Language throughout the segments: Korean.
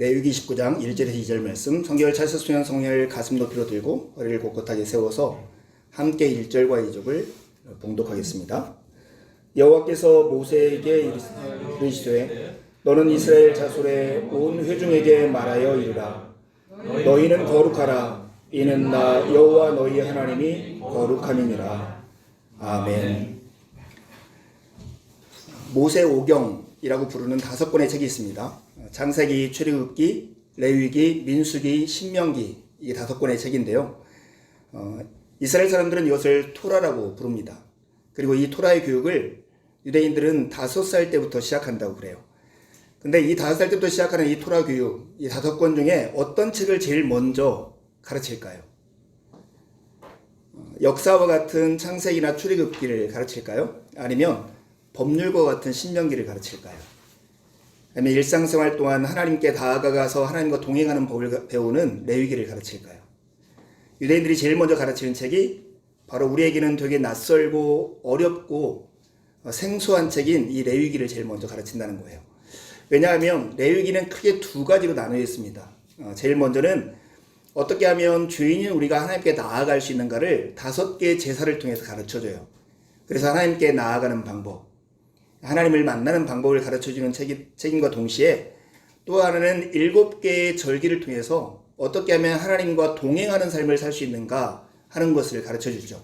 레위기 19장 1절에서 2절 말씀, 성경을 찰스수면 성령을 가슴 높이로 들고 허리를 꼿꼿하게 세워서 함께 1절과 2절을 봉독하겠습니다. 여호와께서 모세에게 이르시되 너는 이스라엘 자손의 온 회중에게 말하여 이르라. 너희는 거룩하라. 이는 나 여호와 너희 하나님이 거룩함이니라. 아멘. 모세오경이라고 부르는 5권의 책이 있습니다. 창세기, 출애굽기, 레위기, 민수기, 신명기, 이게 5권의 책인데요. 이스라엘 사람들은 이것을 토라라고 부릅니다. 그리고 이 토라의 교육을 유대인들은 5살 때부터 시작한다고 그래요. 근데 이 5살 때부터 시작하는 이 토라 교육, 이 5권 중에 어떤 책을 제일 먼저 가르칠까요? 역사와 같은 창세기나 출애굽기를 가르칠까요? 아니면 법률과 같은 신명기를 가르칠까요? 아니면 일상생활 동안 하나님께 다가가서 하나님과 동행하는 법을 배우는 레위기를 가르칠까요? 유대인들이 제일 먼저 가르치는 책이 바로 우리에게는 되게 낯설고 어렵고 생소한 책인 이 레위기를 제일 먼저 가르친다는 거예요. 왜냐하면 레위기는 크게 2가지로 나누어 있습니다. 제일 먼저는 어떻게 하면 죄인인 우리가 하나님께 나아갈 수 있는가를 5개의 제사를 통해서 가르쳐줘요. 그래서 하나님께 나아가는 방법, 하나님을 만나는 방법을 가르쳐주는 책임과 동시에 또 하나는 7개의 절기를 통해서 어떻게 하면 하나님과 동행하는 삶을 살 수 있는가 하는 것을 가르쳐주죠.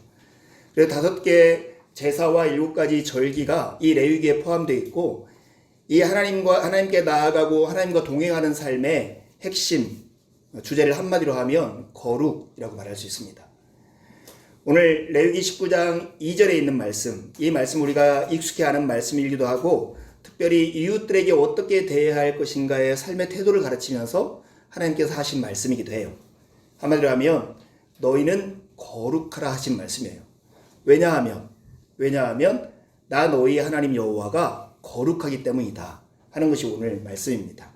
그래서 5개의 제사와 7가지 절기가 이 레위기에 포함되어 있고, 이 하나님께 나아가고 하나님과 동행하는 삶의 핵심 주제를 한마디로 하면 거룩이라고 말할 수 있습니다. 오늘 레위기 19장 2절에 있는 말씀, 이 말씀 우리가 익숙해 아는 말씀이기도 하고 특별히 이웃들에게 어떻게 대해야 할 것인가의 삶의 태도를 가르치면서 하나님께서 하신 말씀이기도 해요. 한마디로 하면 너희는 거룩하라 하신 말씀이에요. 왜냐하면 나 너희 하나님 여호와가 거룩하기 때문이다 하는 것이 오늘 말씀입니다.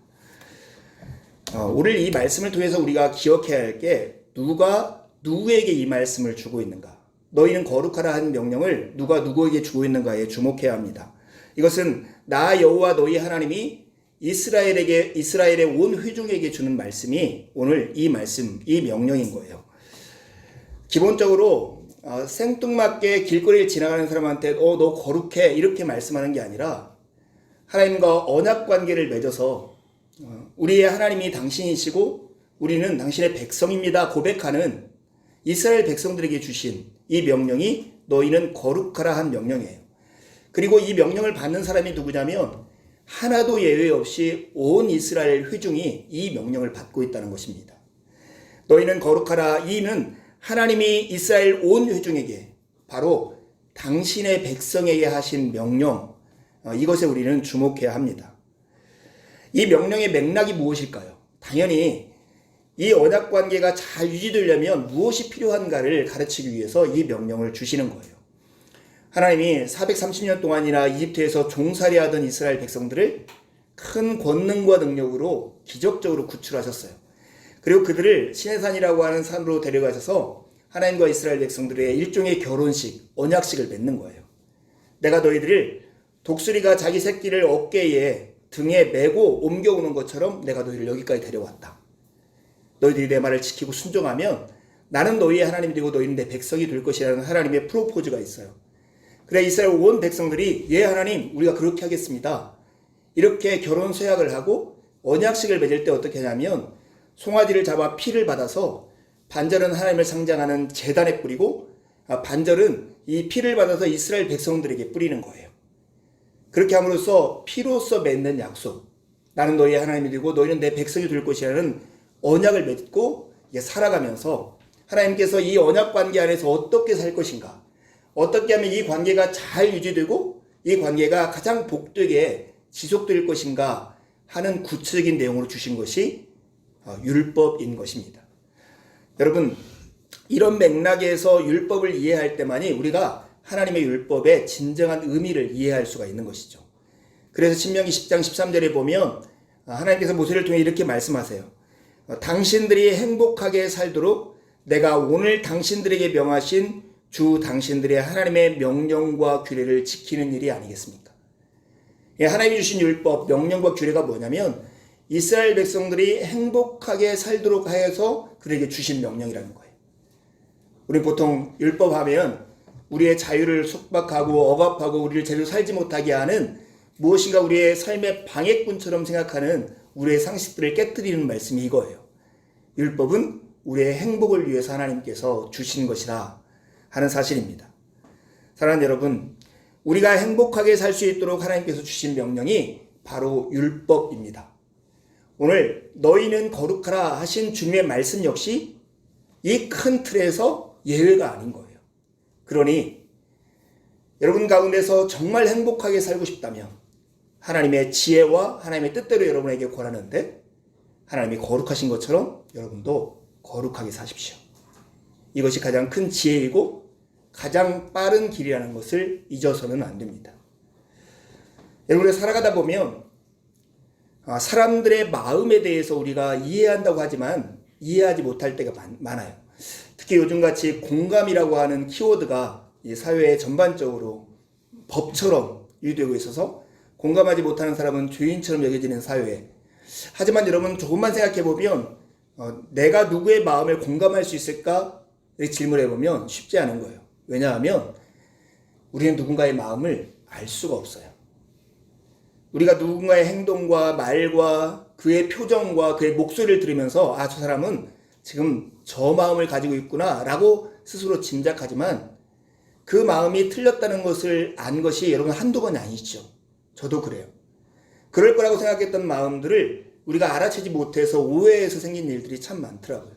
오늘 이 말씀을 통해서 우리가 기억해야 할 게 누가 누구에게 이 말씀을 주고 있는가, 너희는 거룩하라 하는 명령을 누가 누구에게 주고 있는가에 주목해야 합니다. 이것은 나 여호와 너희 하나님이 이스라엘의 온 회중에게 주는 말씀이 오늘 이 말씀, 이 명령인 거예요. 기본적으로 생뚱맞게 길거리를 지나가는 사람한테 너 거룩해 이렇게 말씀하는 게 아니라 하나님과 언약 관계를 맺어서 우리의 하나님이 당신이시고 우리는 당신의 백성입니다 고백하는 이스라엘 백성들에게 주신 이 명령이 너희는 거룩하라 한 명령이에요. 그리고 이 명령을 받는 사람이 누구냐면 하나도 예외 없이 온 이스라엘 회중이 이 명령을 받고 있다는 것입니다. 너희는 거룩하라, 이는 하나님이 이스라엘 온 회중에게, 바로 당신의 백성에게 하신 명령, 이것에 우리는 주목해야 합니다. 이 명령의 맥락이 무엇일까요? 당연히 이 언약관계가 잘 유지되려면 무엇이 필요한가를 가르치기 위해서 이 명령을 주시는 거예요. 하나님이 430년 동안이나 이집트에서 종살이하던 이스라엘 백성들을 큰 권능과 능력으로 기적적으로 구출하셨어요. 그리고 그들을 시내산이라고 하는 산으로 데려가셔서 하나님과 이스라엘 백성들의 일종의 결혼식, 언약식을 맺는 거예요. 내가 너희들을 독수리가 자기 새끼를 어깨에 등에 메고 옮겨오는 것처럼 내가 너희를 여기까지 데려왔다. 너희들이 내 말을 지키고 순종하면 나는 너희의 하나님이 되고 너희는 내 백성이 될 것이라는 하나님의 프로포즈가 있어요. 그래 이스라엘 온 백성들이 예 하나님 우리가 그렇게 하겠습니다. 이렇게 결혼 서약을 하고 언약식을 맺을 때 어떻게 하냐면 송아지를 잡아 피를 받아서 반절은 하나님을 상징하는 제단에 뿌리고 반절은 이 피를 받아서 이스라엘 백성들에게 뿌리는 거예요. 그렇게 함으로써 피로써 맺는 약속, 나는 너희의 하나님이 되고 너희는 내 백성이 될 것이라는 언약을 맺고 살아가면서 하나님께서 이 언약 관계 안에서 어떻게 살 것인가, 어떻게 하면 이 관계가 잘 유지되고 이 관계가 가장 복되게 지속될 것인가 하는 구체적인 내용으로 주신 것이 율법인 것입니다. 여러분, 이런 맥락에서 율법을 이해할 때만이 우리가 하나님의 율법의 진정한 의미를 이해할 수가 있는 것이죠. 그래서 신명기 10장 13절에 보면 하나님께서 모세를 통해 이렇게 말씀하세요. 당신들이 행복하게 살도록 내가 오늘 당신들에게 명하신 주 당신들의 하나님의 명령과 규례를 지키는 일이 아니겠습니까? 하나님이 주신 율법, 명령과 규례가 뭐냐면 이스라엘 백성들이 행복하게 살도록 하여서 그들에게 주신 명령이라는 거예요. 우리 보통 율법하면 우리의 자유를 속박하고 억압하고 우리를 제대로 살지 못하게 하는 무엇인가 우리의 삶의 방해꾼처럼 생각하는 우리의 상식들을 깨뜨리는 말씀이 이거예요. 율법은 우리의 행복을 위해서 하나님께서 주신 것이라 하는 사실입니다. 사랑하는 여러분, 우리가 행복하게 살 수 있도록 하나님께서 주신 명령이 바로 율법입니다. 오늘 너희는 거룩하라 하신 주님의 말씀 역시 이 큰 틀에서 예외가 아닌 거예요. 그러니 여러분 가운데서 정말 행복하게 살고 싶다면 하나님의 지혜와 하나님의 뜻대로 여러분에게 권하는데 하나님이 거룩하신 것처럼 여러분도 거룩하게 사십시오. 이것이 가장 큰 지혜이고 가장 빠른 길이라는 것을 잊어서는 안 됩니다. 여러분이 살아가다 보면 사람들의 마음에 대해서 우리가 이해한다고 하지만 이해하지 못할 때가 많아요. 특히 요즘같이 공감이라고 하는 키워드가 이 사회에 전반적으로 법처럼 유도되고 있어서 공감하지 못하는 사람은 죄인처럼 여겨지는 사회에, 하지만 여러분 조금만 생각해보면 내가 누구의 마음을 공감할 수 있을까? 이렇게 질문해보면 쉽지 않은 거예요. 왜냐하면 우리는 누군가의 마음을 알 수가 없어요. 우리가 누군가의 행동과 말과 그의 표정과 그의 목소리를 들으면서 저 사람은 지금 저 마음을 가지고 있구나 라고 스스로 짐작하지만 그 마음이 틀렸다는 것을 안 것이 여러분 한두 번이 아니죠. 저도 그래요. 그럴 거라고 생각했던 마음들을 우리가 알아채지 못해서 오해해서 생긴 일들이 참 많더라고요.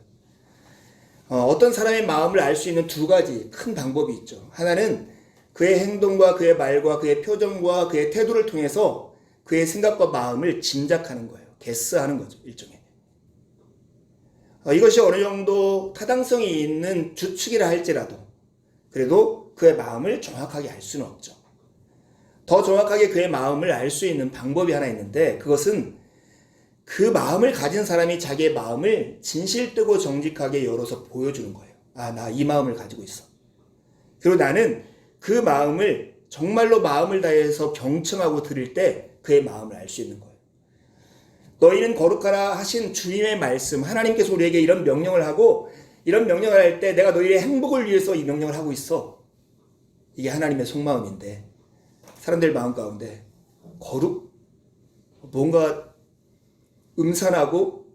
어떤 사람의 마음을 알 수 있는 두 가지 큰 방법이 있죠. 하나는 그의 행동과 그의 말과 그의 표정과 그의 태도를 통해서 그의 생각과 마음을 짐작하는 거예요. 게스하는 거죠, 일종의. 이것이 어느 정도 타당성이 있는 추측이라 할지라도 그래도 그의 마음을 정확하게 알 수는 없죠. 더 정확하게 그의 마음을 알 수 있는 방법이 하나 있는데 그것은 그 마음을 가진 사람이 자기의 마음을 진실되고 정직하게 열어서 보여주는 거예요. 나 이 마음을 가지고 있어. 그리고 나는 그 마음을 정말로 마음을 다해서 경청하고 들을 때 그의 마음을 알 수 있는 거예요. 너희는 거룩하라 하신 주님의 말씀, 하나님께서 우리에게 이런 명령을 하고 이런 명령을 할 때 내가 너희의 행복을 위해서 이 명령을 하고 있어. 이게 하나님의 속마음인데 사람들 마음 가운데 거룩? 뭔가 음산하고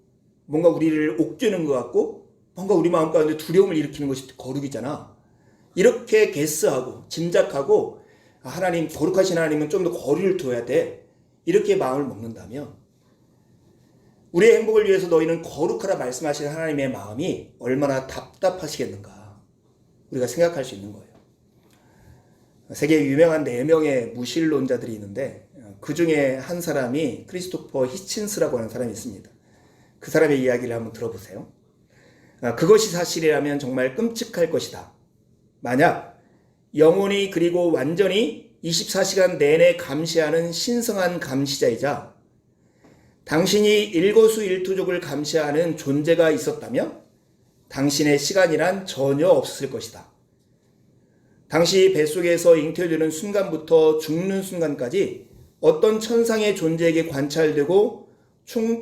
뭔가 우리를 옥죄는 것 같고 뭔가 우리 마음 가운데 두려움을 일으키는 것이 거룩이잖아. 이렇게 게스하고 짐작하고 하나님, 거룩하신 하나님은 좀 더 거리를 둬야 돼. 이렇게 마음을 먹는다면 우리의 행복을 위해서 너희는 거룩하라 말씀하시는 하나님의 마음이 얼마나 답답하시겠는가 우리가 생각할 수 있는 거예요. 세계에 유명한 4명의 무신론자들이 있는데 그 중에 한 사람이 크리스토퍼 히친스라고 하는 사람이 있습니다. 그 사람의 이야기를 한번 들어보세요. 그것이 사실이라면 정말 끔찍할 것이다. 만약 영원히 그리고 완전히 24시간 내내 감시하는 신성한 감시자이자 당신이 일거수일투족을 감시하는 존재가 있었다면 당신의 시간이란 전혀 없을 것이다. 당시 뱃속에서 잉태되는 순간부터 죽는 순간까지 어떤 천상의 존재에게 관찰되고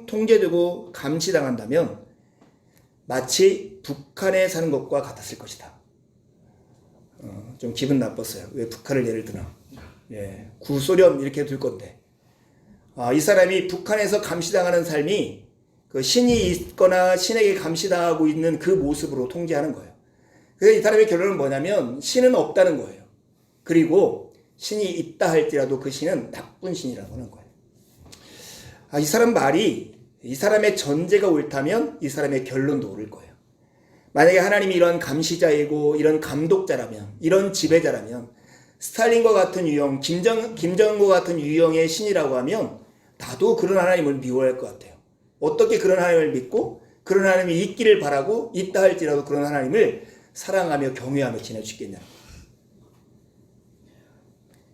통제되고 감시당한다면 마치 북한에 사는 것과 같았을 것이다. 좀 기분 나빴어요. 왜 북한을 예를 드나. 구소련 이렇게 들 건데. 이 사람이 북한에서 감시당하는 삶이 그 신이 있거나 신에게 감시당하고 있는 그 모습으로 통제하는 거예요. 그래서 이 사람의 결론은 뭐냐면 신은 없다는 거예요. 그리고 신이 있다 할지라도 그 신은 나쁜 신이라고 하는 거예요. 이 사람 말이 이 사람의 전제가 옳다면 이 사람의 결론도 옳을 거예요. 만약에 하나님이 이런 감시자이고 이런 감독자라면 이런 지배자라면 스탈린과 같은 유형, 김정은과 같은 유형의 신이라고 하면 나도 그런 하나님을 미워할 것 같아요. 어떻게 그런 하나님을 믿고 그런 하나님이 있기를 바라고 있다 할지라도 그런 하나님을 사랑하며 경외하며 지낼 수 있겠냐.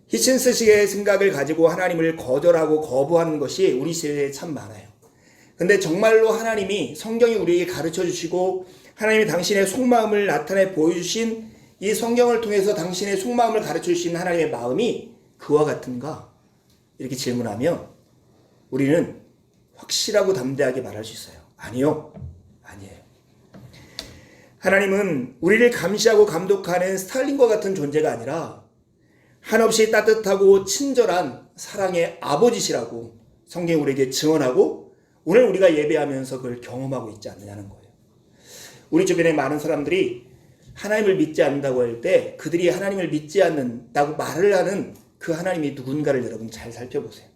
히친스식의 생각을 가지고 하나님을 거절하고 거부하는 것이 우리 시대에 참 많아요. 근데 정말로 하나님이 성경이 우리에게 가르쳐 주시고 하나님이 당신의 속마음을 나타내 보여주신 이 성경을 통해서 당신의 속마음을 가르쳐 주신 하나님의 마음이 그와 같은가? 이렇게 질문하면 우리는 확실하고 담대하게 말할 수 있어요? 아니요. 아니에요. 하나님은 우리를 감시하고 감독하는 스탈린과 같은 존재가 아니라 한없이 따뜻하고 친절한 사랑의 아버지시라고 성경이 우리에게 증언하고 오늘 우리가 예배하면서 그걸 경험하고 있지 않느냐는 거예요. 우리 주변에 많은 사람들이 하나님을 믿지 않는다고 할 때 그들이 하나님을 믿지 않는다고 말을 하는 그 하나님이 누군가를 여러분 잘 살펴보세요.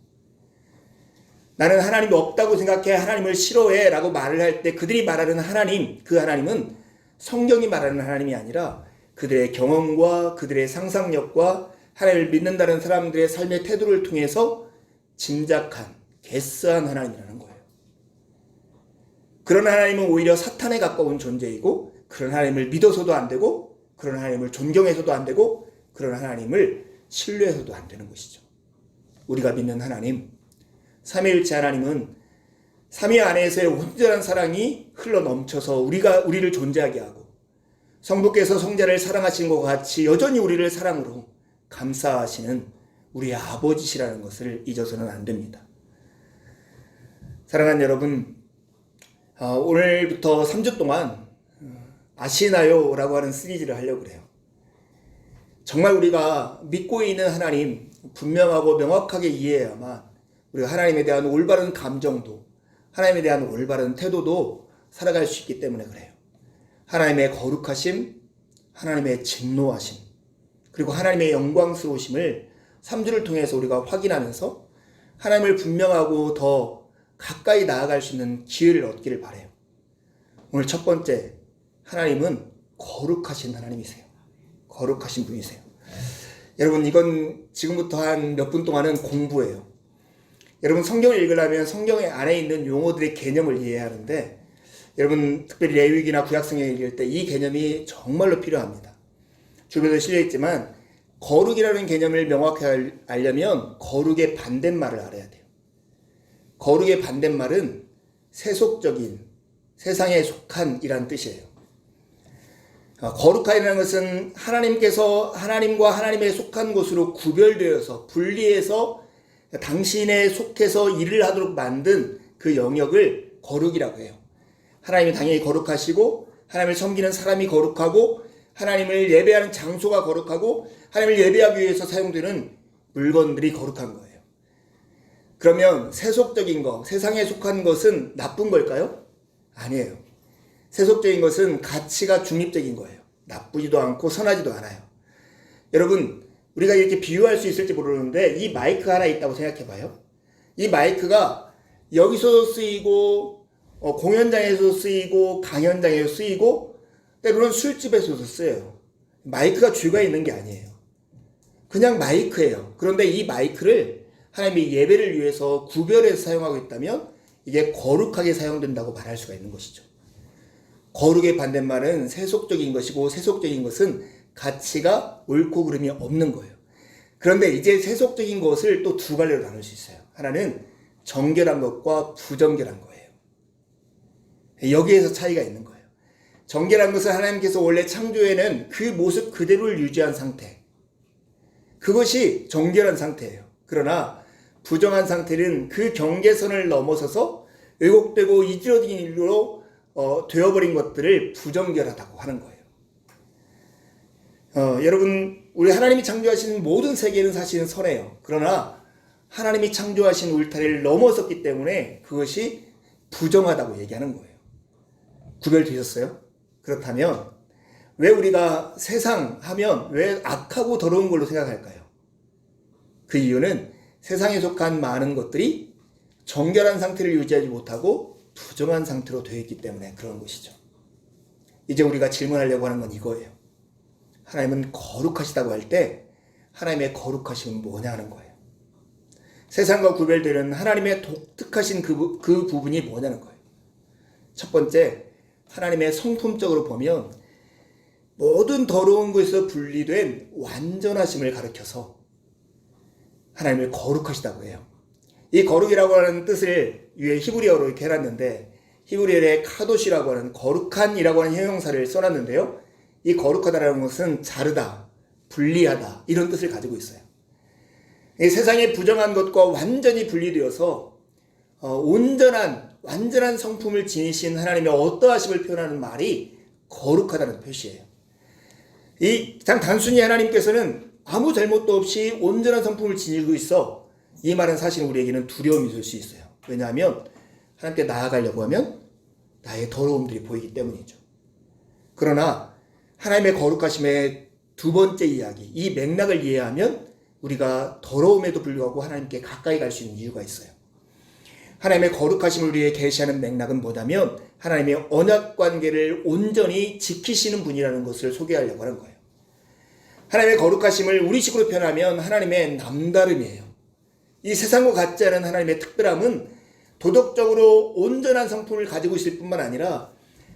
나는 하나님이 없다고 생각해, 하나님을 싫어해 라고 말을 할 때 그들이 말하는 하나님, 그 하나님은 성경이 말하는 하나님이 아니라 그들의 경험과 그들의 상상력과 하나님을 믿는다는 사람들의 삶의 태도를 통해서 짐작한, 게스한 하나님이라는 거예요. 그런 하나님은 오히려 사탄에 가까운 존재이고 그런 하나님을 믿어서도 안 되고 그런 하나님을 존경해서도 안 되고 그런 하나님을 신뢰해서도 안 되는 것이죠. 우리가 믿는 하나님, 삼위일체 하나님은 삼위 안에서의 온전한 사랑이 흘러 넘쳐서 우리를 존재하게 하고 성부께서 성자를 사랑하신 것 같이 여전히 우리를 사랑으로 감싸하시는 우리의 아버지시라는 것을 잊어서는 안 됩니다. 사랑하는 여러분, 오늘부터 3주 동안 아시나요? 라고 하는 시리즈를 하려고 그래요. 정말 우리가 믿고 있는 하나님 분명하고 명확하게 이해해야만 우리가 하나님에 대한 올바른 감정도 하나님에 대한 올바른 태도도 살아갈 수 있기 때문에 그래요. 하나님의 거룩하심, 하나님의 진노하심, 그리고 하나님의 영광스러우심을 3주를 통해서 우리가 확인하면서 하나님을 분명하고 더 가까이 나아갈 수 있는 기회를 얻기를 바라요. 오늘 첫 번째, 하나님은 거룩하신 하나님이세요. 거룩하신 분이세요. 여러분, 이건 지금부터 한 몇 분 동안은 공부예요. 여러분, 성경을 읽으려면 성경 안에 있는 용어들의 개념을 이해해야 하는데 여러분, 특별히 레위기나 구약성경 읽을 때 이 개념이 정말로 필요합니다. 주변에 실려있지만 거룩이라는 개념을 명확히 알려면 거룩의 반대말을 알아야 돼요. 거룩의 반대말은 세속적인, 세상에 속한 이란 뜻이에요. 거룩하다는 것은 하나님께서 하나님과 하나님에 속한 곳으로 구별되어서 분리해서 당신에 속해서 일을 하도록 만든 그 영역을 거룩이라고 해요. 하나님이 당연히 거룩하시고 하나님을 섬기는 사람이 거룩하고 하나님을 예배하는 장소가 거룩하고 하나님을 예배하기 위해서 사용되는 물건들이 거룩한 거예요. 그러면 세속적인 것, 세상에 속한 것은 나쁜 걸까요? 아니에요. 세속적인 것은 가치가 중립적인 거예요. 나쁘지도 않고 선하지도 않아요. 여러분, 우리가 이렇게 비유할 수 있을지 모르는데 이 마이크 하나 있다고 생각해 봐요. 이 마이크가 여기서도 쓰이고 공연장에서 쓰이고 강연장에서 쓰이고 때로는 술집에서도 쓰여요. 마이크가 죄가 있는 게 아니에요. 그냥 마이크예요. 그런데 이 마이크를 하나님이 예배를 위해서 구별해서 사용하고 있다면 이게 거룩하게 사용된다고 말할 수가 있는 것이죠. 거룩의 반대말은 세속적인 것이고 세속적인 것은 가치가 옳고 그름이 없는 거예요. 그런데 이제 세속적인 것을 또 두 갈래로 나눌 수 있어요. 하나는 정결한 것과 부정결한 거예요. 여기에서 차이가 있는 거예요. 정결한 것은 하나님께서 원래 창조에는 그 모습 그대로를 유지한 상태. 그것이 정결한 상태예요. 그러나 부정한 상태는 그 경계선을 넘어서서 왜곡되고 이지러진 일로 되어버린 것들을 부정결하다고 하는 거예요. 여러분, 우리 하나님이 창조하신 모든 세계는 사실은 선해요. 그러나 하나님이 창조하신 울타리를 넘어섰기 때문에 그것이 부정하다고 얘기하는 거예요. 구별되셨어요? 그렇다면 왜 우리가 세상 하면 왜 악하고 더러운 걸로 생각할까요? 그 이유는 세상에 속한 많은 것들이 정결한 상태를 유지하지 못하고 부정한 상태로 되어 있기 때문에 그런 것이죠. 이제 우리가 질문하려고 하는 건 이거예요. 하나님은 거룩하시다고 할 때 하나님의 거룩하심은 뭐냐 하는 거예요. 세상과 구별되는 하나님의 독특하신 그 부분이 뭐냐는 거예요. 첫 번째, 하나님의 성품적으로 보면 모든 더러운 것에서 분리된 완전하심을 가리켜서 하나님을 거룩하시다고 해요. 이 거룩이라고 하는 뜻을 위에 히브리어로 이렇게 해놨는데 히브리어의 카도시라고 하는 거룩한이라고 하는 형용사를 써놨는데요. 이 거룩하다라는 것은 자르다, 분리하다 이런 뜻을 가지고 있어요. 이 세상의 부정한 것과 완전히 분리되어서 온전한 완전한 성품을 지니신 하나님의 어떠하심을 표현하는 말이 거룩하다는 표시예요. 이 단순히 하나님께서는 아무 잘못도 없이 온전한 성품을 지니고 있어, 이 말은 사실 우리에게는 두려움이 될 수 있어요. 왜냐하면 하나님께 나아가려고 하면 나의 더러움들이 보이기 때문이죠. 그러나 하나님의 거룩하심의 두 번째 이야기, 이 맥락을 이해하면 우리가 더러움에도 불구하고 하나님께 가까이 갈 수 있는 이유가 있어요. 하나님의 거룩하심을 우리에게 계시하는 맥락은 뭐냐면 하나님의 언약관계를 온전히 지키시는 분이라는 것을 소개하려고 하는 거예요. 하나님의 거룩하심을 우리식으로 표현하면 하나님의 남다름이에요. 이 세상과 같지 않은 하나님의 특별함은 도덕적으로 온전한 성품을 가지고 있을 뿐만 아니라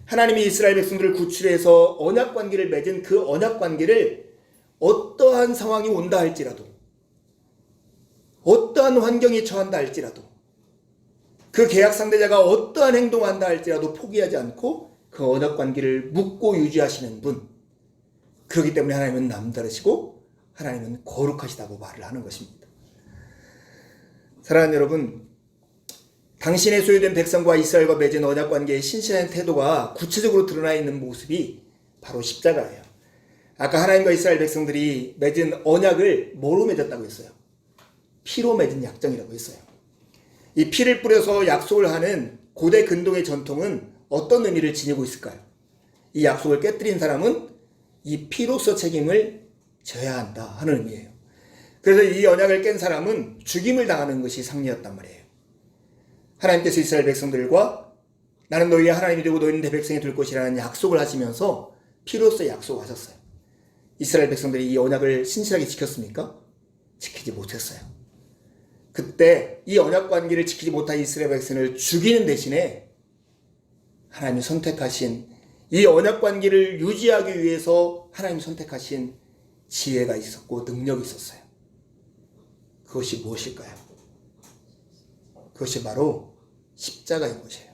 하나님이 이스라엘 백성들을 구출해서 언약관계를 맺은 그 언약관계를 어떠한 상황이 온다 할지라도, 어떠한 환경에 처한다 할지라도, 그 계약 상대자가 어떠한 행동을 한다 할지라도 포기하지 않고 그 언약관계를 묻고 유지하시는 분, 그렇기 때문에 하나님은 남다르시고 하나님은 거룩하시다고 말을 하는 것입니다. 사랑하는 여러분, 당신의 소유된 백성과 이스라엘과 맺은 언약관계의 신실한 태도가 구체적으로 드러나 있는 모습이 바로 십자가예요. 아까 하나님과 이스라엘 백성들이 맺은 언약을 뭐로 맺었다고 했어요? 피로 맺은 약정이라고 했어요. 이 피를 뿌려서 약속을 하는 고대 근동의 전통은 어떤 의미를 지니고 있을까요? 이 약속을 깨뜨린 사람은 이 피로서 책임을 져야 한다 하는 의미예요. 그래서 이 언약을 깬 사람은 죽임을 당하는 것이 상례였단 말이에요. 하나님께서 이스라엘 백성들과 나는 너희의 하나님이 되고 너희는 내 백성이 될 것이라는 약속을 하시면서 피로서 약속하셨어요. 이스라엘 백성들이 이 언약을 신실하게 지켰습니까? 지키지 못했어요. 그때 이 언약 관계를 지키지 못한 이스라엘 백성을 죽이는 대신에 하나님이 선택하신 이 언약 관계를 유지하기 위해서 하나님이 선택하신 지혜가 있었고 능력이 있었어요. 그것이 무엇일까요? 그것이 바로 십자가인 것이에요.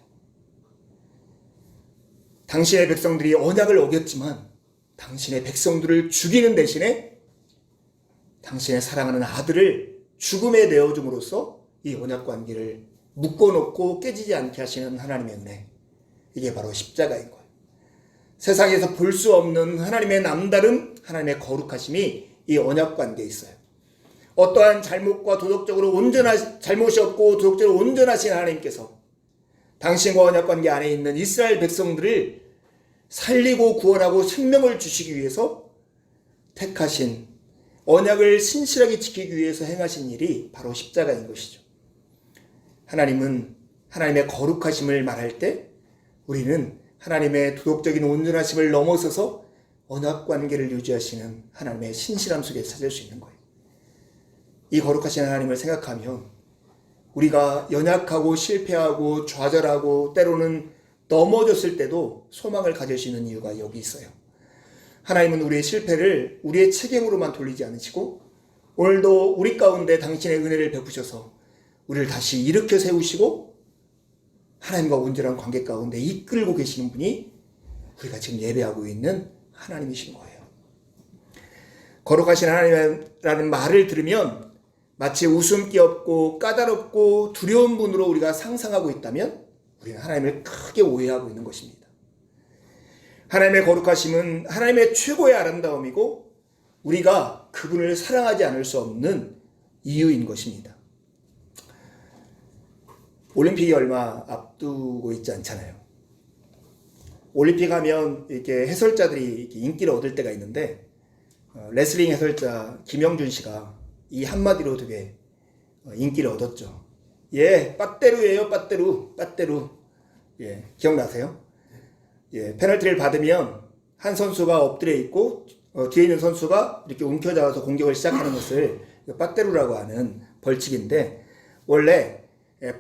당신의 백성들이 언약을 어겼지만 당신의 백성들을 죽이는 대신에 당신의 사랑하는 아들을 죽음에 내어줌으로써 이 언약 관계를 묶어놓고 깨지지 않게 하시는 하나님의 은혜, 이게 바로 십자가인 거예요. 세상에서 볼 수 없는 하나님의 남다름, 하나님의 거룩하심이 이 언약 관계에 있어요. 어떠한 잘못과 도덕적으로 잘못이 없고 도덕적으로 온전하신 하나님께서 당신과 언약 관계 안에 있는 이스라엘 백성들을 살리고 구원하고 생명을 주시기 위해서 택하신, 언약을 신실하게 지키기 위해서 행하신 일이 바로 십자가인 것이죠. 하나님은 하나님의 거룩하심을 말할 때 우리는 하나님의 도덕적인 온전하심을 넘어서서 언약 관계를 유지하시는 하나님의 신실함 속에 찾을 수 있는 거예요. 이 거룩하신 하나님을 생각하면 우리가 연약하고 실패하고 좌절하고 때로는 넘어졌을 때도 소망을 가질 수 있는 이유가 여기 있어요. 하나님은 우리의 실패를 우리의 책임으로만 돌리지 않으시고 오늘도 우리 가운데 당신의 은혜를 베푸셔서 우리를 다시 일으켜 세우시고 하나님과 온전한 관계 가운데 이끌고 계시는 분이 우리가 지금 예배하고 있는 하나님이신 거예요. 거룩하신 하나님이라는 말을 들으면 마치 웃음기 없고 까다롭고 두려운 분으로 우리가 상상하고 있다면 우리는 하나님을 크게 오해하고 있는 것입니다. 하나님의 거룩하심은 하나님의 최고의 아름다움이고 우리가 그분을 사랑하지 않을 수 없는 이유인 것입니다. 올림픽이 얼마 앞두고 있지 않잖아요. 올림픽 하면 이렇게 해설자들이 이렇게 인기를 얻을 때가 있는데 레슬링 해설자 김영준 씨가 이 한마디로 되게 인기를 얻었죠. 예, 빠떼루예요, 빠떼루. 예, 기억나세요? 예, 페널티를 받으면 한 선수가 엎드려 있고 뒤에 있는 선수가 이렇게 움켜잡아서 공격을 시작하는 것을 빠떼루라고 하는 벌칙인데 원래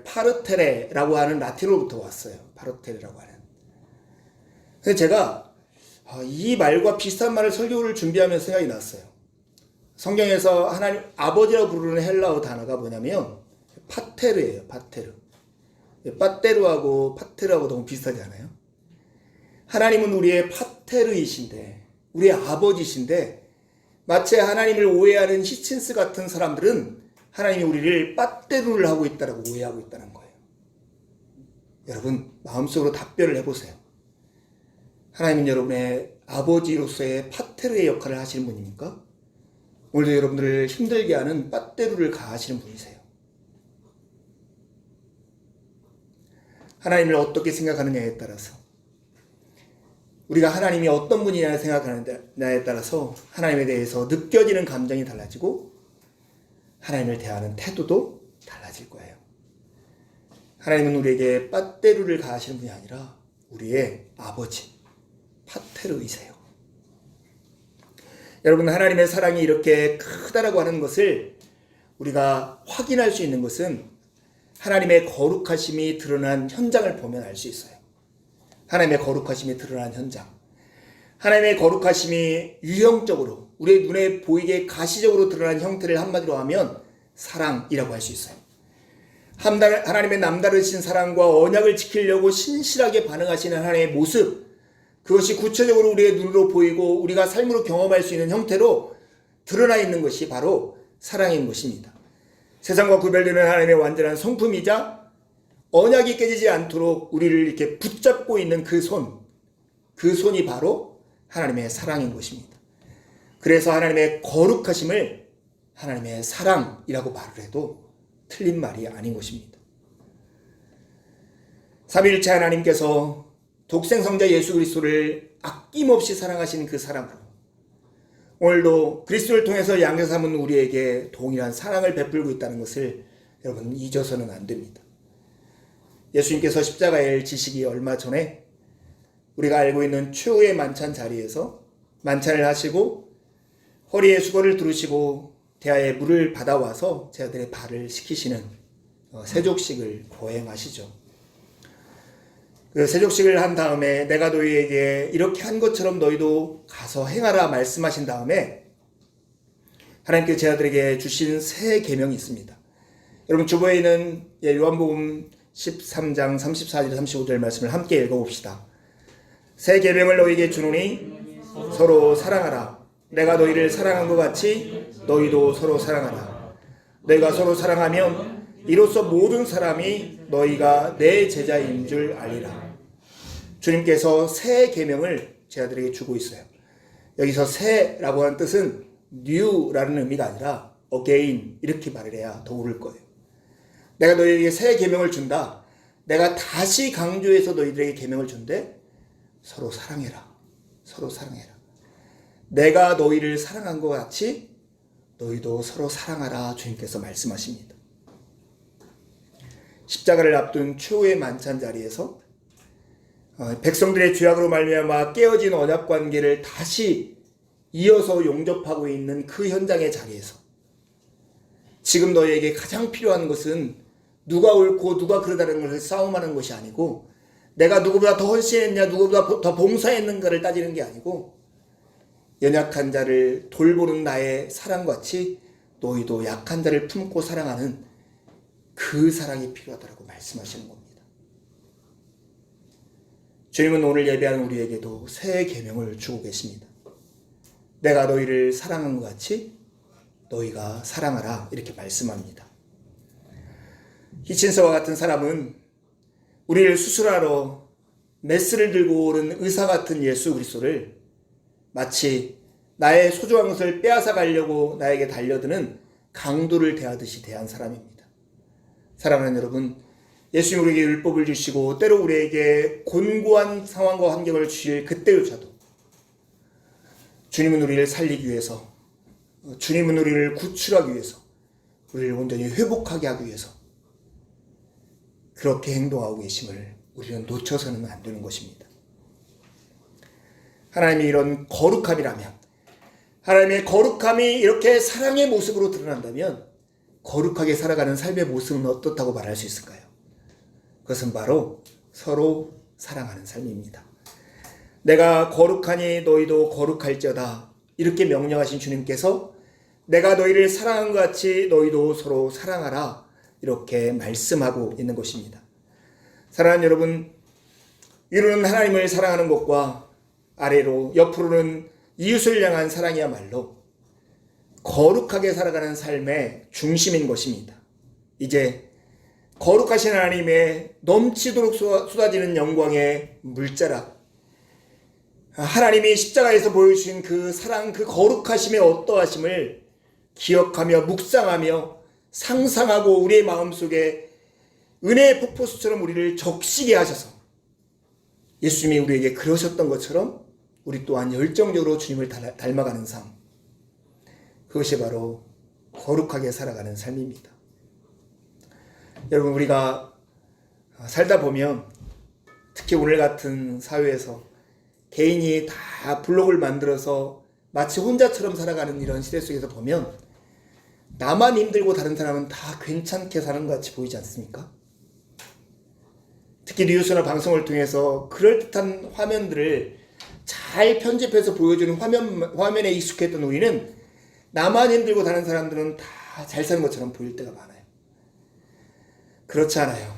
파르테레라고 하는 라틴어로부터 왔어요. 파르테레라고 하는. 그래서 제가 이 말과 비슷한 말을 설교를 준비하면서 생각이 났어요. 성경에서 하나님 아버지라고 부르는 헬라어 단어가 뭐냐면 파테르예요. 파테르. 빠테르하고 파테르하고 너무 비슷하지 않아요? 하나님은 우리의 파테르이신데, 우리의 아버지신데, 마치 하나님을 오해하는 히친스 같은 사람들은 하나님이 우리를 빠테르를 하고 있다라고 오해하고 있다는 거예요. 여러분 마음속으로 답변을 해보세요. 하나님은 여러분의 아버지로서의 파테르의 역할을 하시는 분입니까? 오늘도 여러분들을 힘들게 하는 빠떼루를 가하시는 분이세요. 하나님을 어떻게 생각하느냐에 따라서, 우리가 하나님이 어떤 분이냐 생각하느냐에 따라서 하나님에 대해서 느껴지는 감정이 달라지고 하나님을 대하는 태도도 달라질 거예요. 하나님은 우리에게 빠떼루를 가하시는 분이 아니라 우리의 아버지, 파테르이세요. 여러분, 하나님의 사랑이 이렇게 크다라고 하는 것을 우리가 확인할 수 있는 것은 하나님의 거룩하심이 드러난 현장을 보면 알 수 있어요. 하나님의 거룩하심이 드러난 현장. 하나님의 거룩하심이 유형적으로 우리의 눈에 보이게 가시적으로 드러난 형태를 한마디로 하면 사랑이라고 할 수 있어요. 하나님의 남다르신 사랑과 언약을 지키려고 신실하게 반응하시는 하나님의 모습, 그것이 구체적으로 우리의 눈으로 보이고 우리가 삶으로 경험할 수 있는 형태로 드러나 있는 것이 바로 사랑인 것입니다. 세상과 구별되는 하나님의 완전한 성품이자 언약이 깨지지 않도록 우리를 이렇게 붙잡고 있는 그 손이 바로 하나님의 사랑인 것입니다. 그래서 하나님의 거룩하심을 하나님의 사랑이라고 말을 해도 틀린 말이 아닌 것입니다. 삼위일체 하나님께서 독생성자 예수 그리스도를 아낌없이 사랑하신 그 사랑으로 오늘도 그리스도를 통해서 양자 삼은 우리에게 동일한 사랑을 베풀고 있다는 것을 여러분 잊어서는 안 됩니다. 예수님께서 십자가에 지시기 얼마 전에 우리가 알고 있는 최후의 만찬 자리에서 만찬을 하시고 허리에 수건을 두르시고 대야에 물을 받아와서 제자들의 발을 씻기시는 세족식을 거행하시죠. 그 세족식을 한 다음에 내가 너희에게 이렇게 한 것처럼 너희도 가서 행하라 말씀하신 다음에 하나님께서 제자들에게 주신 새 계명이 있습니다. 여러분 주보에 있는 요한복음 13장 34절 35절 말씀을 함께 읽어봅시다. 새 계명을 너희에게 주노니 서로 사랑하라. 내가 너희를 사랑한 것 같이 너희도 서로 사랑하라. 너희가 서로 사랑하면 이로써 모든 사람이 너희가 내 제자인 줄 알리라. 주님께서 새 계명을 제자들에게 주고 있어요. 여기서 새라고 하는 뜻은 new라는 의미가 아니라 again 이렇게 말을 해야 더 옳을 거예요. 내가 너희에게 새 계명을 준다. 내가 다시 강조해서 너희들에게 계명을 준대. 서로 사랑해라. 서로 사랑해라. 내가 너희를 사랑한 것 같이 너희도 서로 사랑하라. 주님께서 말씀하십니다. 십자가를 앞둔 최후의 만찬 자리에서 백성들의 죄악으로 말미암아 깨어진 언약 관계를 다시 이어서 용접하고 있는 그 현장의 자리에서 지금 너희에게 가장 필요한 것은 누가 옳고 누가 그러다는 것을 싸움하는 것이 아니고 내가 누구보다 더 헌신했냐 누구보다 더 봉사했는가를 따지는 게 아니고 연약한 자를 돌보는 나의 사랑같이 너희도 약한 자를 품고 사랑하는 그 사랑이 필요하다고 말씀하시는 겁니다. 주님은 오늘 예배하는 우리에게도 새 계명을 주고 계십니다. 내가 너희를 사랑한 것 같이 너희가 사랑하라 이렇게 말씀합니다. 히친스와 같은 사람은 우리를 수술하러 메스를 들고 오는 의사 같은 예수 그리스도를 마치 나의 소중한 것을 빼앗아 가려고 나에게 달려드는 강도를 대하듯이 대한 사람입니다. 사랑하는 여러분, 예수님 우리에게 율법을 주시고 때로 우리에게 곤고한 상황과 환경을 주실 그때조차도 주님은 우리를 살리기 위해서, 주님은 우리를 구출하기 위해서, 우리를 온전히 회복하게 하기 위해서 그렇게 행동하고 계심을 우리는 놓쳐서는 안 되는 것입니다. 하나님이 이런 거룩함이라면, 하나님의 거룩함이 이렇게 사랑의 모습으로 드러난다면 거룩하게 살아가는 삶의 모습은 어떻다고 말할 수 있을까요? 그것은 바로 서로 사랑하는 삶입니다. 내가 거룩하니 너희도 거룩할지어다 이렇게 명령하신 주님께서 내가 너희를 사랑한 것 같이 너희도 서로 사랑하라 이렇게 말씀하고 있는 것입니다. 사랑하는 여러분, 위로는 하나님을 사랑하는 것과 아래로 옆으로는 이웃을 향한 사랑이야말로 거룩하게 살아가는 삶의 중심인 것입니다. 이제 거룩하신 하나님의 넘치도록 쏟아지는 영광의 물자락, 하나님이 십자가에서 보여주신 그 사랑, 그 거룩하심의 어떠하심을 기억하며 묵상하며 상상하고 우리의 마음속에 은혜의 폭포수처럼 우리를 적시게 하셔서 예수님이 우리에게 그러셨던 것처럼 우리 또한 열정적으로 주님을 닮아가는 삶, 그것이 바로 거룩하게 살아가는 삶입니다. 여러분, 우리가 살다 보면 특히 오늘 같은 사회에서 개인이 다 블록을 만들어서 마치 혼자처럼 살아가는 이런 시대 속에서 보면 나만 힘들고 다른 사람은 다 괜찮게 사는 것 같이 보이지 않습니까? 특히 뉴스나 방송을 통해서 그럴듯한 화면들을 잘 편집해서 보여주는 화면에 익숙했던 우리는 나만 힘들고 다른 사람들은 다 잘 사는 것처럼 보일 때가 많아요. 그렇지 않아요.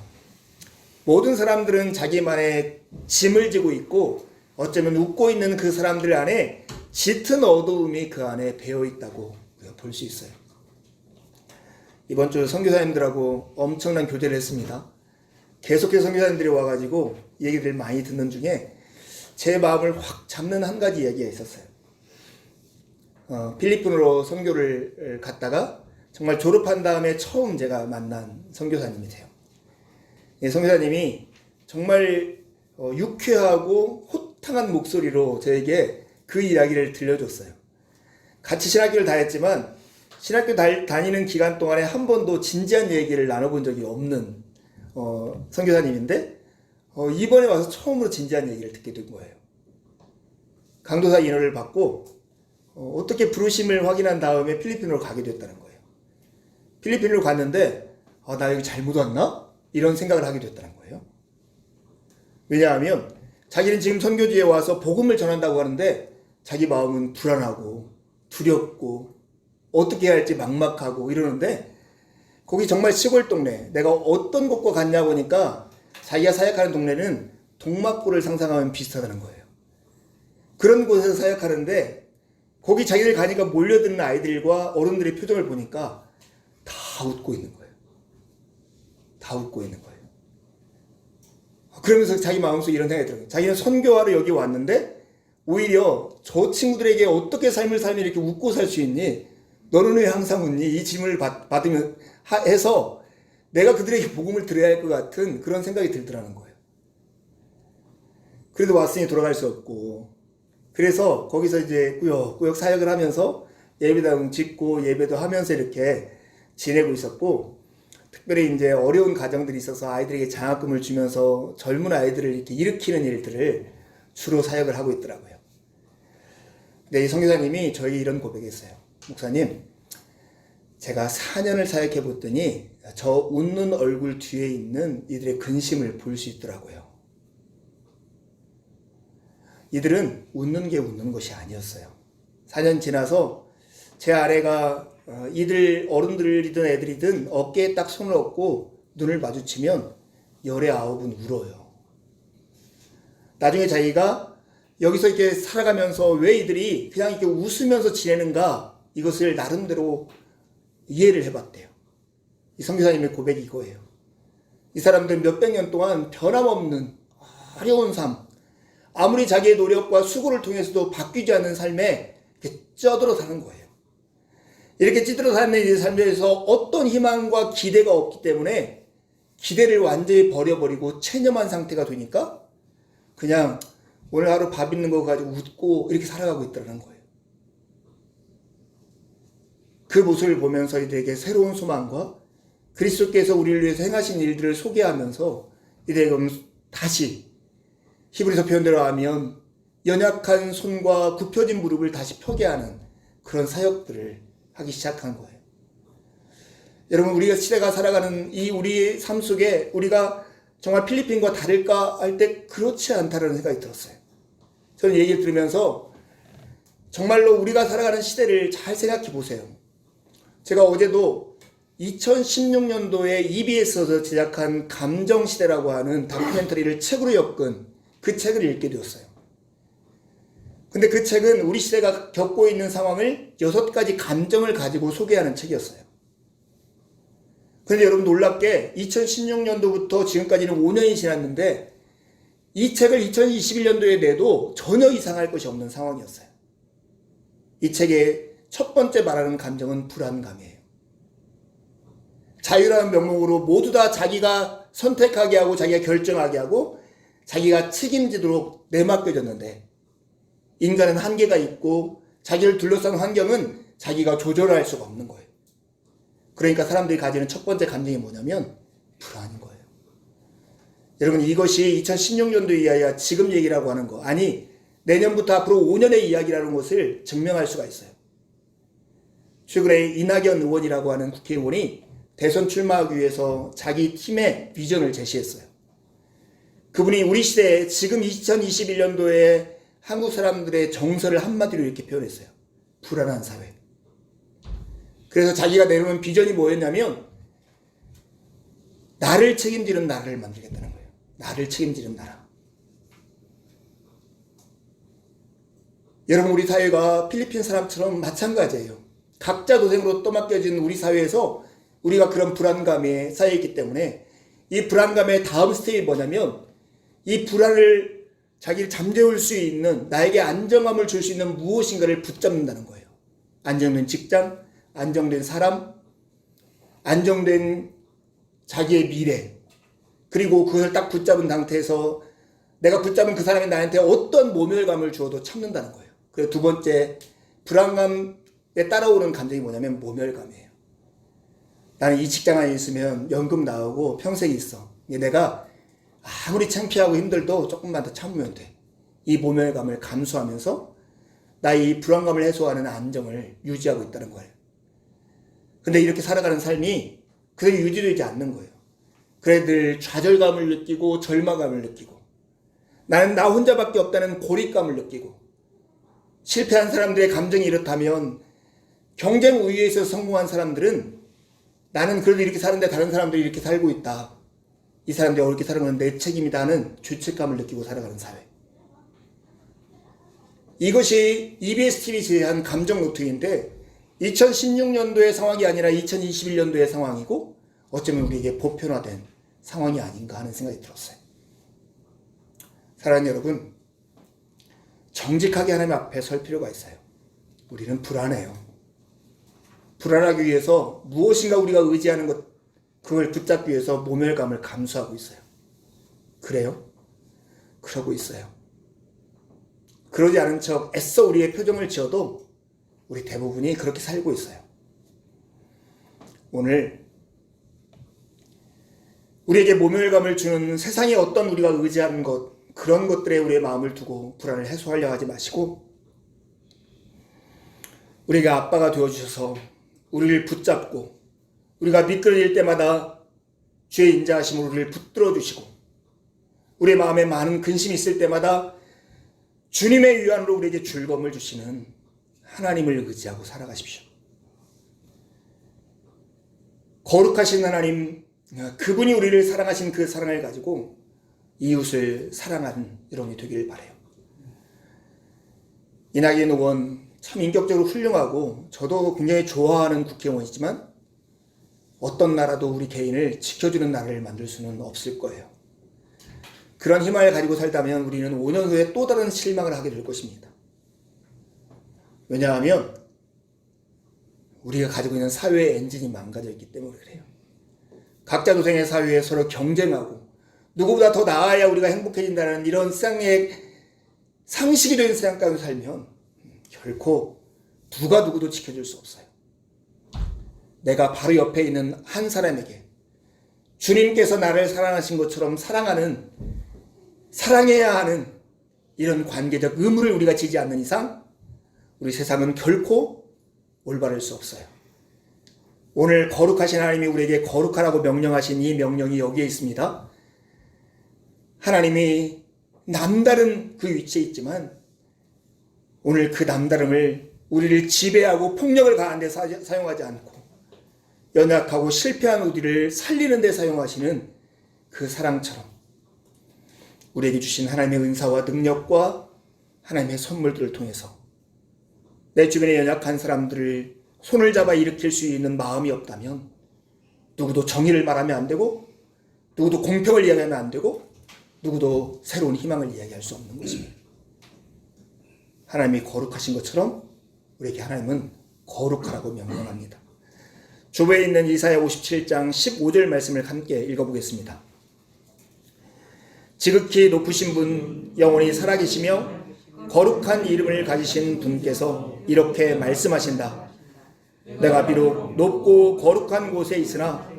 모든 사람들은 자기만의 짐을 지고 있고 어쩌면 웃고 있는 그 사람들 안에 짙은 어두움이 그 안에 배어 있다고 볼 수 있어요. 이번 주 선교사님들하고 엄청난 교제를 했습니다. 계속해서 선교사님들이 와가지고 얘기를 많이 듣는 중에 제 마음을 확 잡는 한 가지 이야기가 있었어요. 필리핀으로 선교를 갔다가 정말 졸업한 다음에 처음 제가 만난 선교사님이세요. 선교사님이 정말 유쾌하고 호탕한 목소리로 저에게 그 이야기를 들려줬어요. 같이 신학교를 다녔지만 신학교 다니는 기간 동안에 한 번도 진지한 얘기를 나눠본 적이 없는 선교사님인데 이번에 와서 처음으로 진지한 얘기를 듣게 된 거예요. 강도사 인원을 받고 어떻게 부르심을 확인한 다음에 필리핀으로 가게 됐다는 거예요. 필리핀으로 갔는데 나 여기 잘못 왔나? 이런 생각을 하게 됐다는 거예요. 왜냐하면 자기는 지금 선교지에 와서 복음을 전한다고 하는데 자기 마음은 불안하고 두렵고 어떻게 해야 할지 막막하고 이러는데 거기 정말 시골 동네, 내가 어떤 곳과 갔냐 보니까 자기가 사역하는 동네는 동막골을 상상하면 비슷하다는 거예요. 그런 곳에서 사역하는데 거기 자기들 가니까 몰려드는 아이들과 어른들의 표정을 보니까 다 웃고 있는 거예요. 다 웃고 있는 거예요. 그러면서 자기 마음속에 이런 생각이 들어요. 자기는 선교하러 여기 왔는데 오히려 저 친구들에게 어떻게 삶을 살면 이렇게 웃고 살 수 있니? 너는 왜 항상 웃니? 이 짐을 받으면 해서 내가 그들에게 복음을 드려야 할 것 같은 그런 생각이 들더라는 거예요. 그래도 왔으니 돌아갈 수 없고 그래서 거기서 이제 꾸역꾸역 사역을 하면서 예배당 짓고 예배도 하면서 이렇게 지내고 있었고 특별히 이제 어려운 가정들이 있어서 아이들에게 장학금을 주면서 젊은 아이들을 이렇게 일으키는 일들을 주로 사역을 하고 있더라고요. 근데 이 선교사님이 저에게 이런 고백했어요. 목사님, 제가 4년을 사역해 봤더니 저 웃는 얼굴 뒤에 있는 이들의 근심을 볼 수 있더라고요. 이들은 웃는 게 웃는 것이 아니었어요. 4년 지나서 제 아내가 이들 어른들이든 애들이든 어깨에 딱 손을 얹고 눈을 마주치면 열의 9은 울어요. 나중에 자기가 여기서 이렇게 살아가면서 왜 이들이 그냥 이렇게 웃으면서 지내는가 이것을 나름대로 이해를 해봤대요. 이 선교사님의 고백이 이거예요. 이 사람들 몇백 년 동안 변함없는 어려운 삶, 아무리 자기의 노력과 수고를 통해서도 바뀌지 않는 삶에 이렇게 쪄들어 사는 거예요. 이렇게 찌들어 사는 이 삶에서 어떤 희망과 기대가 없기 때문에 기대를 완전히 버려버리고 체념한 상태가 되니까 그냥 오늘 하루 밥 있는 거 가지고 웃고 이렇게 살아가고 있다는 거예요. 그 모습을 보면서 이들에게 새로운 소망과 그리스도께서 우리를 위해서 행하신 일들을 소개하면서 이들에게 다시 히브리서 표현대로 하면 연약한 손과 굽혀진 무릎을 다시 펴게 하는 그런 사역들을 하기 시작한 거예요. 여러분, 우리가 시대가 살아가는 이 우리의 삶 속에 우리가 정말 필리핀과 다를까 할 때 그렇지 않다는 생각이 들었어요. 저는 얘기를 들으면서 정말로 우리가 살아가는 시대를 잘 생각해 보세요. 제가 어제도 2016년도에 EBS에서 제작한 감정시대라고 하는 다큐멘터리를 책으로 엮은 그 책을 읽게 되었어요. 근데 그 책은 우리 시대가 겪고 있는 상황을 6가지 감정을 가지고 소개하는 책이었어요. 그런데 여러분 놀랍게 2016년도부터 지금까지는 5년이 지났는데 이 책을 2021년도에 내도 전혀 이상할 것이 없는 상황이었어요. 이 책의 첫 번째 말하는 감정은 불안감이에요. 자유라는 명목으로 모두 다 자기가 선택하게 하고 자기가 결정하게 하고 자기가 책임지도록 내맡겨졌는데 인간은 한계가 있고 자기를 둘러싼 환경은 자기가 조절할 수가 없는 거예요. 그러니까 사람들이 가지는 첫 번째 감정이 뭐냐면 불안인 거예요. 여러분 이것이 2016년도 이야기가 지금 얘기라고 하는 거 아니 내년부터 앞으로 5년의 이야기라는 것을 증명할 수가 있어요. 최근에 이낙연 의원이라고 하는 국회의원이 대선 출마하기 위해서 자기 팀의 비전을 제시했어요. 그분이 우리 시대에 지금 2021년도에 한국 사람들의 정서를 한마디로 이렇게 표현했어요. 불안한 사회. 그래서 자기가 내놓은 비전이 뭐였냐면 나를 책임지는 나라를 만들겠다는 거예요. 나를 책임지는 나라. 여러분 우리 사회가 필리핀 사람처럼 마찬가지예요. 각자 도생으로 떠맡겨진 우리 사회에서 우리가 그런 불안감에 쌓여있기 때문에 이 불안감의 다음 스텝이 뭐냐면 이 불안을 자기를 잠재울 수 있는 나에게 안정감을 줄 수 있는 무엇인가를 붙잡는다는 거예요. 안정된 직장, 안정된 사람, 안정된 자기의 미래 그리고 그걸 딱 붙잡은 상태에서 내가 붙잡은 그 사람이 나한테 어떤 모멸감을 주어도 참는다는 거예요. 그리고 두 번째 불안감에 따라오는 감정이 뭐냐면 모멸감이에요. 나는 이 직장 안에 있으면 연금 나오고 평생 있어. 내가 아무리 창피하고 힘들도 조금만 더 참으면 돼. 이 모멸감을 감수하면서 나의 이 불안감을 해소하는 안정을 유지하고 있다는 거예요. 근데 이렇게 살아가는 삶이 그대로 유지되지 않는 거예요. 그래 늘 좌절감을 느끼고 절망감을 느끼고 나는 나 혼자밖에 없다는 고립감을 느끼고 실패한 사람들의 감정이 이렇다면 경쟁 우위에서 성공한 사람들은 나는 그래도 이렇게 사는데 다른 사람들이 이렇게 살고 있다. 이 사람들이 어렵게 사는 건 내 책임이다 하는 죄책감을 느끼고 살아가는 사회. 이것이 EBS TV 제시한 감정 노트인데 2016년도의 상황이 아니라 2021년도의 상황이고 어쩌면 우리에게 보편화된 상황이 아닌가 하는 생각이 들었어요. 사랑하는 여러분, 정직하게 하나님 앞에 설 필요가 있어요. 우리는 불안해요. 불안하기 위해서 무엇인가 우리가 의지하는 것, 그걸 붙잡기 위해서 모멸감을 감수하고 있어요. 그래요? 그러고 있어요. 그러지 않은 척 애써 우리의 표정을 지어도 우리 대부분이 그렇게 살고 있어요. 오늘 우리에게 모멸감을 주는 세상에 어떤 우리가 의지하는 것, 그런 것들에 우리의 마음을 두고 불안을 해소하려 하지 마시고 우리가 아빠가 되어주셔서 우리를 붙잡고 우리가 미끄러질 때마다 주의 인자하심으로 우리를 붙들어 주시고 우리의 마음에 많은 근심이 있을 때마다 주님의 위안으로 우리에게 즐거움을 주시는 하나님을 의지하고 살아가십시오. 거룩하신 하나님, 그분이 우리를 사랑하신 그 사랑을 가지고 이웃을 사랑하는 여러분이 되기를 바라요. 이낙연 의원 참 인격적으로 훌륭하고 저도 굉장히 좋아하는 국회의원이지만 어떤 나라도 우리 개인을 지켜주는 나라를 만들 수는 없을 거예요. 그런 희망을 가지고 살다면 우리는 5년 후에 또 다른 실망을 하게 될 것입니다. 왜냐하면 우리가 가지고 있는 사회의 엔진이 망가져 있기 때문에 그래요. 각자 도생의 사회에 서로 경쟁하고 누구보다 더 나아야 우리가 행복해진다는 이런 세상의 상식이 된 세상 가운데 살면 결코 누가 누구도 지켜줄 수 없어요. 내가 바로 옆에 있는 한 사람에게 주님께서 나를 사랑하신 것처럼 사랑해야 하는 이런 관계적 의무를 우리가 지지 않는 이상 우리 세상은 결코 올바를 수 없어요. 오늘 거룩하신 하나님이 우리에게 거룩하라고 명령하신 이 명령이 여기에 있습니다. 하나님이 남다른 그 위치에 있지만 오늘 그 남다름을 우리를 지배하고 폭력을 가하는 데 사용하지 않고 연약하고 실패한 우리를 살리는 데 사용하시는 그 사랑처럼 우리에게 주신 하나님의 은사와 능력과 하나님의 선물들을 통해서 내 주변에 연약한 사람들을 손을 잡아 일으킬 수 있는 마음이 없다면 누구도 정의를 말하면 안 되고 누구도 공평을 이야기하면 안 되고 누구도 새로운 희망을 이야기할 수 없는 것입니다. 하나님이 거룩하신 것처럼 우리에게 하나님은 거룩하라고 명령합니다. 주보에 있는 이사야 57장 15절 말씀을 함께 읽어보겠습니다. 지극히 높으신 분 영원히 살아계시며 거룩한 이름을 가지신 분께서 이렇게 말씀하신다. 내가 비록 높고 거룩한 곳에 있으나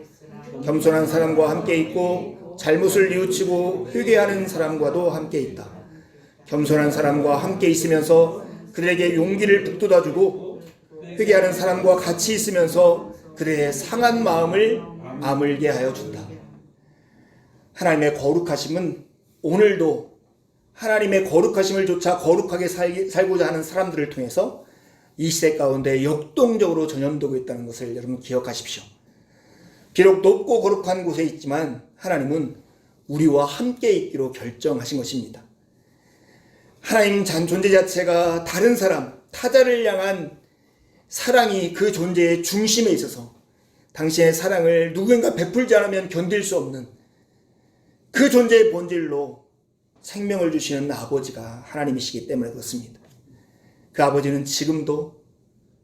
겸손한 사람과 함께 있고 잘못을 뉘우치고 회개하는 사람과도 함께 있다. 겸손한 사람과 함께 있으면서 그들에게 용기를 북돋아주고 회개하는 사람과 같이 있으면서 그들의 상한 마음을 아물게 하여 준다. 하나님의 거룩하심은 오늘도 하나님의 거룩하심을 조차 거룩하게 살고자 하는 사람들을 통해서 이 시대 가운데 역동적으로 전염되고 있다는 것을 여러분 기억하십시오. 비록 높고 거룩한 곳에 있지만 하나님은 우리와 함께 있기로 결정하신 것입니다. 하나님 존재 자체가 다른 사람, 타자를 향한 사랑이 그 존재의 중심에 있어서 당신의 사랑을 누군가 베풀지 않으면 견딜 수 없는 그 존재의 본질로 생명을 주시는 아버지가 하나님이시기 때문에 그렇습니다. 그 아버지는 지금도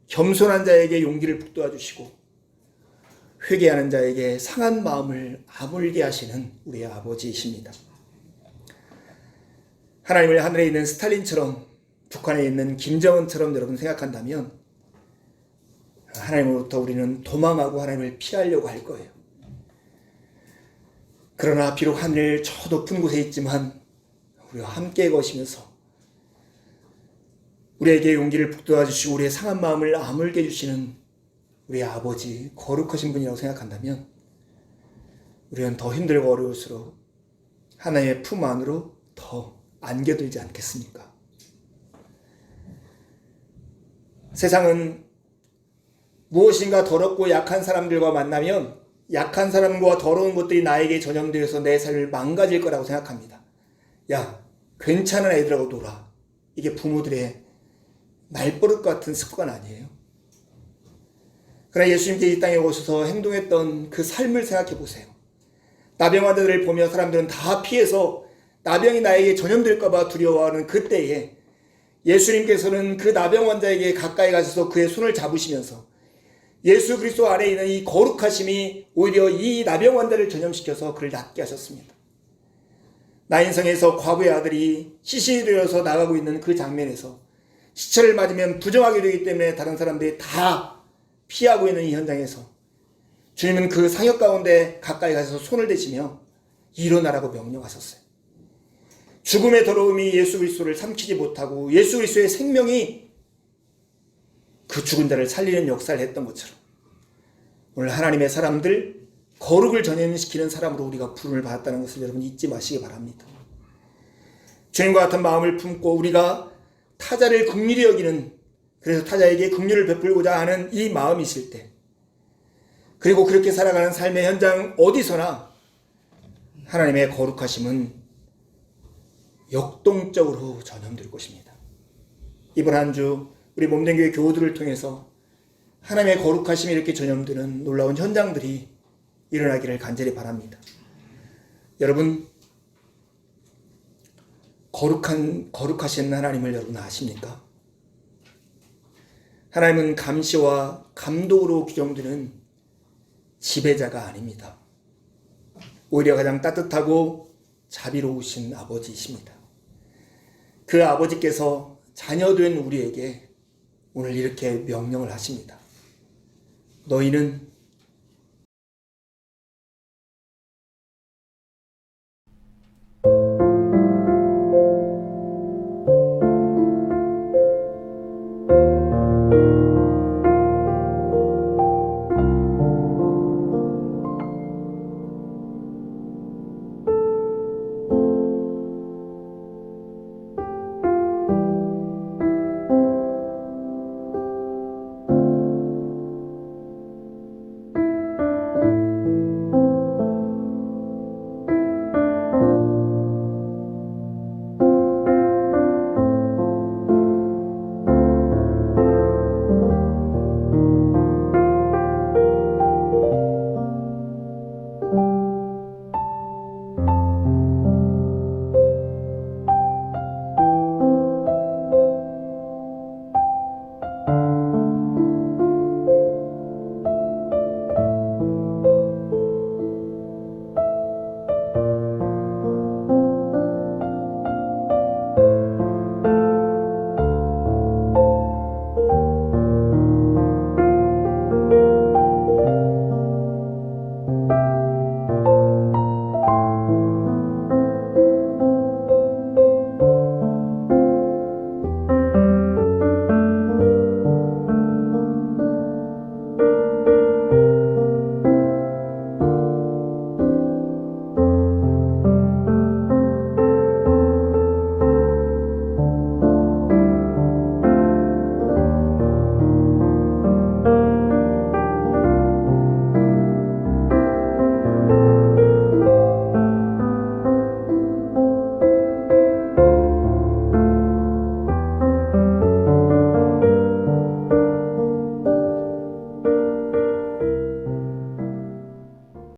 겸손한 자에게 용기를 북돋아 주시고 회개하는 자에게 상한 마음을 아물게 하시는 우리의 아버지이십니다. 하나님을 하늘에 있는 스탈린처럼 북한에 있는 김정은처럼 여러분 생각한다면 하나님으로부터 우리는 도망하고 하나님을 피하려고 할 거예요. 그러나 비록 하늘 저 높은 곳에 있지만 우리와 함께 거시면서 우리에게 용기를 북돋아 주시고 우리의 상한 마음을 아물게 해주시는 우리의 아버지, 거룩하신 분이라고 생각한다면 우리는 더 힘들고 어려울수록 하나님의 품 안으로 더 안겨들지 않겠습니까? 세상은 무엇인가 더럽고 약한 사람들과 만나면 약한 사람과 더러운 것들이 나에게 전염되어서 내 삶을 망가질 거라고 생각합니다. 야, 괜찮은 애들하고 놀아. 이게 부모들의 말버릇 같은 습관 아니에요? 그러나 예수님께 이 땅에 오셔서 행동했던 그 삶을 생각해 보세요. 나병 환자들을 보며 사람들은 다 피해서 나병이 나에게 전염될까봐 두려워하는 그때에 예수님께서는 그 나병 환자에게 가까이 가셔서 그의 손을 잡으시면서 예수 그리스도 안에 있는 이 거룩하심이 오히려 이 나병 환자를 전염시켜서 그를 낫게 하셨습니다. 나인성에서 과부의 아들이 시신이 되어서 나가고 있는 그 장면에서 시체를 맞으면 부정하게 되기 때문에 다른 사람들이 다 피하고 있는 이 현장에서 주님은 그 상역 가운데 가까이 가셔서 손을 대시며 일어나라고 명령하셨어요. 죽음의 더러움이 예수 그리스도를 삼키지 못하고 예수 그리스도의 생명이 그 죽은 자를 살리는 역사를 했던 것처럼 오늘 하나님의 사람들, 거룩을 전염시키는 사람으로 우리가 부름을 받았다는 것을 여러분 잊지 마시기 바랍니다. 주님과 같은 마음을 품고 우리가 타자를 긍휼히 여기는, 그래서 타자에게 긍휼을 베풀고자 하는 이 마음이 있을 때, 그리고 그렇게 살아가는 삶의 현장 어디서나 하나님의 거룩하심은 역동적으로 전염될 것입니다. 이번 한 주 우리 몸된 교회 교우들을 통해서 하나님의 거룩하심이 이렇게 전염되는 놀라운 현장들이 일어나기를 간절히 바랍니다. 여러분, 거룩하신 하나님을 여러분 아십니까? 하나님은 감시와 감독으로 규정되는 지배자가 아닙니다. 오히려 가장 따뜻하고 자비로우신 아버지이십니다. 그 아버지께서 자녀된 우리에게 오늘 이렇게 명령을 하십니다. 너희는